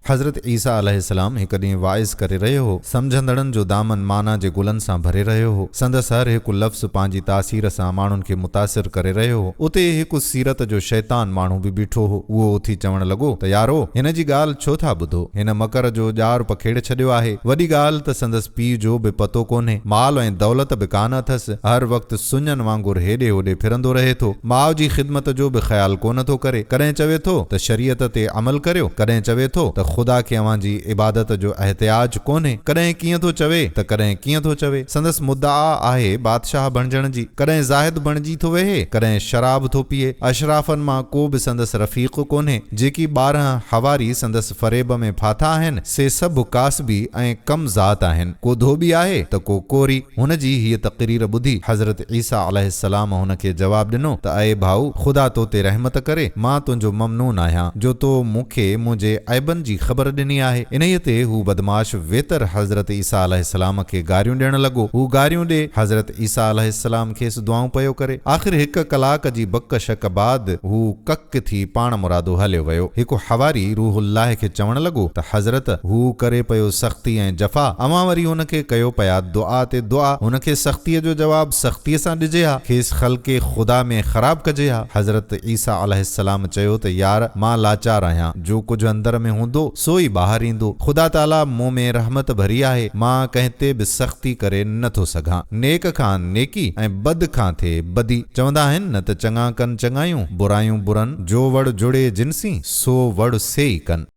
हज़रत ईसा अलैहिस्सलाम हिक ॾींहुं वाइज़ करे रहियो हो। सम्झंदड़नि जो दामन माना जे गुलनि सां भरे रहियो हो। संदसि हर हिकु लफ़्ज़ पंहिंजी तासीर सां माण्हुनि खे मुतासिर करे रहियो हो। उते हिकु सीरत जो शैतान माण्हू बि बीठो हो। उहो उथी चवण लॻो त यारो, हिन जी ॻाल्हि छो था ॿुधो? हिन मकर जो ॼार पखेड़े छॾियो आहे। वॾी ॻाल्हि त संदसि पीउ जो बि पतो कोन्हे। माल ऐं दौलत बि कान अथसि। हर वक़्तु सुञनि वांगुरु हेॾे होॾे फिरंदो रहे थो। माउ जी ख़िदमत जो बि ख़्यालु कोन थो करे। कॾहिं चवे थो त शरीयत ते अमल करियो, कॾहिं चवे थो त ख़ुदा खे अव्हां जी इबादत जो एहतियाज कोन्हे। कॾहिं कीअं थो चवे त कॾहिं कीअं थो चवे। संदसि मुद्दा आहे बादशाह बणजण जी। कॾहिं ज़ाहिद बणजी थो वेहे, कॾहिं शराब थो पीए। अशराफनि मां को बि संदसि रफ़ीक़ कोन्हे। जेकी 12 हवारी संदसि फरेब में फाथा आहिनि, से सभु कासबी ऐं कम ज़ात आहिनि। को धोबी आहे त को कोरी। हुन जी हीअ तक़रीर ॿुधी हज़रत ईसा अलैहिस्सलाम हुन खे जवाबु ॾिनो त अए भाऊ, ख़ुदा तो ते रहमत करे। मां तुंहिंजो ममनून आहियां जो तो मूंखे मुंहिंजे ऐबनि जी ख़बर ॾिनी आहे। इन्हीअ ते हू बदमाश वेतर हज़रत ईसा अलैहिस्सलाम खे गारियूं ॾियण लॻो। हू गारियूं ॾे हज़रत ईसा अलैहिस्सलाम खेसि दुआऊं पियो करे। आख़िर 1 कलाक जी बक शक बाद हू कक थी पाण मुरादो हलियो वियो। हिकु हवारी रूहुल्लाह खे चवण लॻो त हज़रत, हू करे पियो सख़्ती ऐं जफ़ा, अवां वरी हुन खे कयो पिया दुआ ते दुआ। हुन खे सख़्तीअ जो जवाब सख़्तीअ सां ॾिजे हा। खेसि ख़ल्क़े ख़ुदा में ख़राब कजे हा। हज़रत ईसा अलैहिस्सलाम चयो त यार, मां लाचार आहियां। जो कुझु अंदर में हूंदो सो ई ॿाहिरि ईंदो। ख़ुदा ताला मूं में रहमत भरी आहे। मां कंहिं ते बि सख़्ती करे नथो सघां। नेक खां नेकी ऐं बद खां थिए बदी। चवंदा आहिनि न त चङा कनि चङायूं, बुरायूं बुरनि। जो वड़ जुड़े जिनसी, सो वड़ से ई कनि।